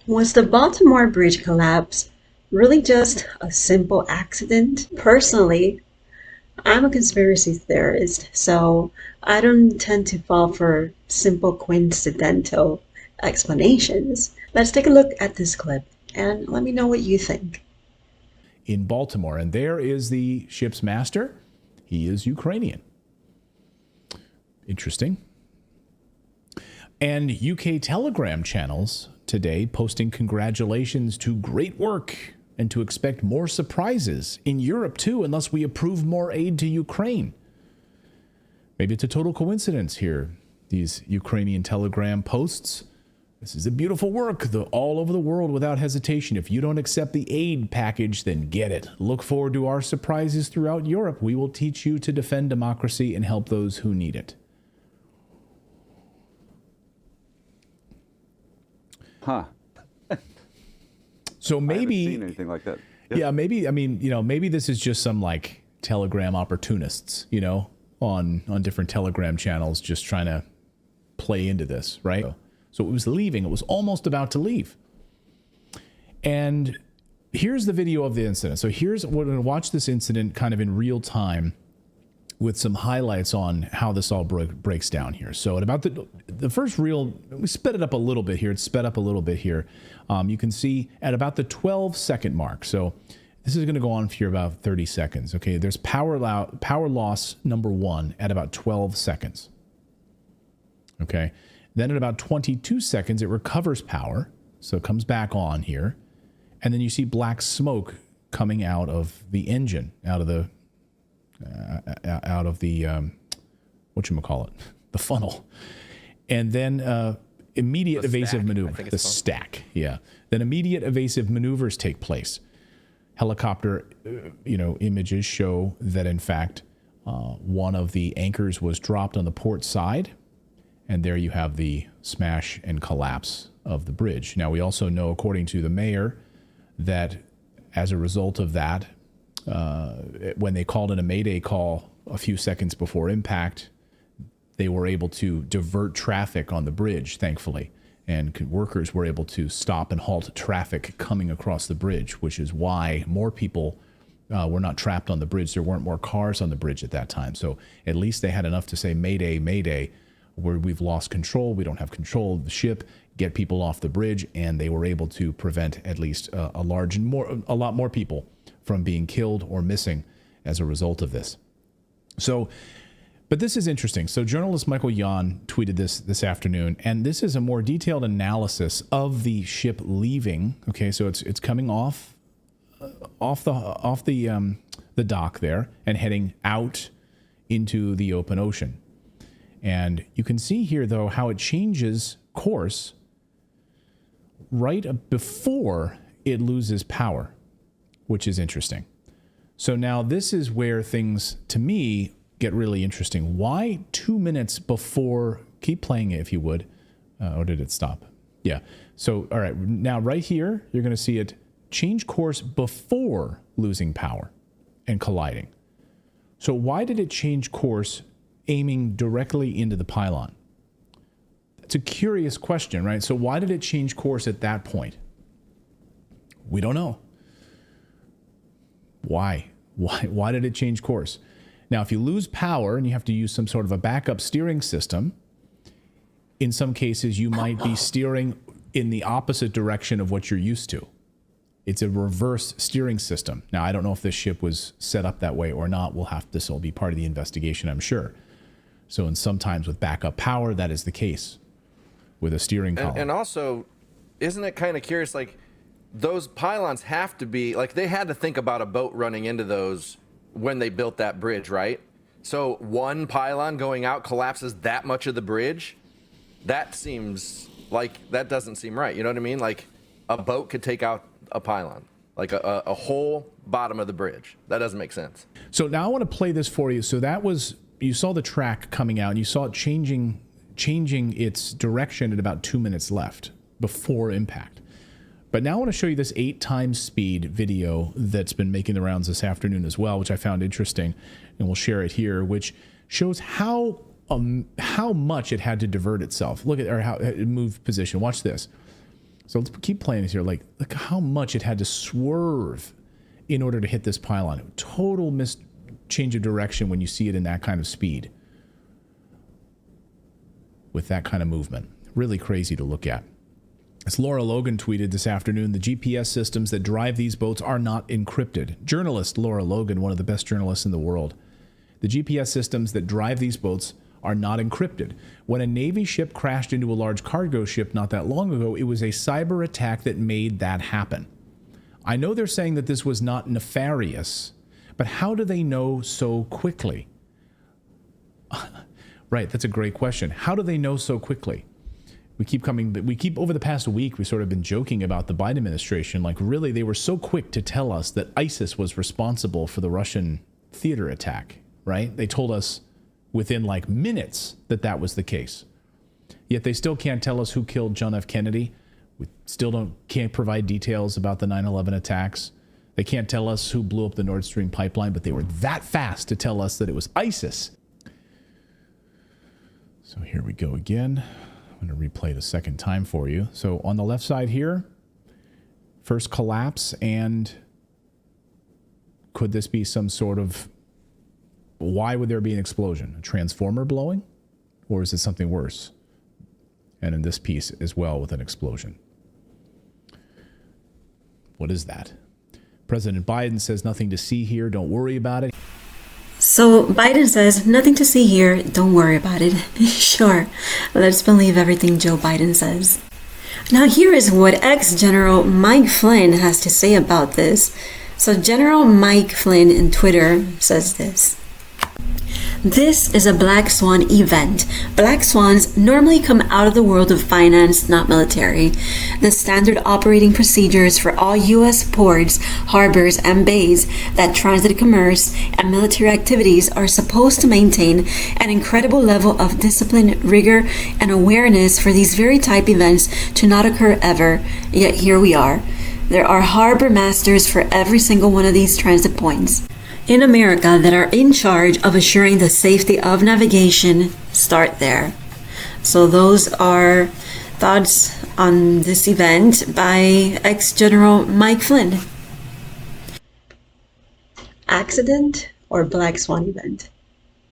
Was the Baltimore Bridge collapse really just a simple accident? Personally, I'm a conspiracy theorist, so I don't tend to fall for simple coincidental explanations. Let's take a look at this clip and let me know what you think. In Baltimore, and there is the ship's master. He is Ukrainian. Interesting. And UK Telegram channels today posting congratulations to great work and to expect more surprises in Europe too, unless we approve more aid to Ukraine. Maybe it's a total coincidence here, these Ukrainian Telegram posts. This is a beautiful work all over the world without hesitation. If you don't accept the aid package, then get it. Look forward to our surprises throughout Europe. We will teach you to defend democracy and help those who need it. Huh. So maybe, I haven't seen anything like that. Yep. Yeah, maybe, I mean, maybe this is just some like Telegram opportunists, on different Telegram channels just trying to play into this, right? So it was leaving. It was almost about to leave. And here's the video of the incident. So we're going to watch this incident kind of in real time with some highlights on how this all breaks down here. So at about the first reel, we sped it up a little bit here. It's sped up a little bit here. You can see at about the 12-second mark. So this is going to go on for about 30 seconds. Okay, there's power loss number 1 at about 12 seconds. Okay, then at about 22 seconds, it recovers power. So it comes back on here. And then you see black smoke coming out of the engine, out of the whatchamacallit, the funnel. And then immediate evasive maneuver, the stack. Yeah. Then immediate evasive maneuvers take place. Helicopter, images show that in fact, one of the anchors was dropped on the port side. And there you have the smash and collapse of the bridge. Now, we also know, according to the mayor, that as a result of that, when they called in a Mayday call a few seconds before impact, they were able to divert traffic on the bridge, thankfully. And workers were able to stop and halt traffic coming across the bridge, which is why more people were not trapped on the bridge. There weren't more cars on the bridge at that time. So at least they had enough to say, Mayday, Mayday, where we've lost control. We don't have control of the ship, get people off the bridge. And they were able to prevent at least a lot more people from being killed or missing as a result of this. So, but this is interesting. So journalist Michael Yan tweeted this afternoon, and this is a more detailed analysis of the ship leaving. Okay, so it's coming off the dock there and heading out into the open ocean. And you can see here, though, how it changes course right before it loses power, which is interesting. So now this is where things, to me, get really interesting. Why 2 minutes before? Keep playing it if you would. Or did it stop? Yeah. So, all right. Now, right here, you're going to see it change course before losing power and colliding. So why did it change course aiming directly into the pylon? It's a curious question, right? So why did it change course at that point? We don't know. Why? Why did it change course? Now, if you lose power and you have to use some sort of a backup steering system, in some cases you might be steering in the opposite direction of what you're used to. It's a reverse steering system. Now, I don't know if this ship was set up that way or not. This will be part of the investigation, I'm sure. So, sometimes with backup power, that is the case with a steering column. And also, isn't it kind of curious, like, those pylons have to be, like, they had to think about a boat running into those when they built that bridge, right? So one pylon going out collapses that much of the bridge? That seems like, that doesn't seem right. You know what I mean? Like, a boat could take out a pylon, like a whole bottom of the bridge. That doesn't make sense. So now I want to play this for you. So that was, you saw the track coming out and you saw it changing its direction at about 2 minutes left before impact. But now I want to show you this 8 times speed video that's been making the rounds this afternoon as well, which I found interesting, and we'll share it here, which shows how much it had to divert itself. Look at, or how it moved position. Watch this. So let's keep playing this here. Like, look how much it had to swerve in order to hit this pylon. Total change of direction when you see it in that kind of speed. With that kind of movement. Really crazy to look at. As Laura Logan tweeted this afternoon, the GPS systems that drive these boats are not encrypted. Journalist Laura Logan, one of the best journalists in the world. The GPS systems that drive these boats are not encrypted. When a Navy ship crashed into a large cargo ship not that long ago, it was a cyber attack that made that happen. I know they're saying that this was not nefarious, but how do they know so quickly? Right, that's a great question. How do they know so quickly? We keep over the past week, we've sort of been joking about the Biden administration. Like, really, they were so quick to tell us that ISIS was responsible for the Russian theater attack, right? They told us within like minutes that that was the case. Yet they still can't tell us who killed John F. Kennedy. We still can't provide details about the 9/11 attacks. They can't tell us who blew up the Nord Stream pipeline, but they were that fast to tell us that it was ISIS. So here we go again. I'm going to replay it a second time for you. So on the left side here, first collapse, and could this be some sort of, why would there be an explosion? A transformer blowing? Or is it something worse? And in this piece as well with an explosion. What is that? President Biden says nothing to see here. Don't worry about it. So Biden says, nothing to see here, don't worry about it. Sure, let's believe everything Joe Biden says. Now here is what ex-General Mike Flynn has to say about this. So General Mike Flynn in Twitter says this. This is a Black Swan event. Black Swans normally come out of the world of finance, not military. The standard operating procedures for all U.S. ports, harbors, and bays that transit commerce and military activities are supposed to maintain an incredible level of discipline, rigor, and awareness for these very type events to not occur ever. Yet here we are. There are harbor masters for every single one of these transit points in America that are in charge of assuring the safety of navigation. Start there. So those are thoughts on this event by ex-General Mike Flynn. Accident or Black Swan event?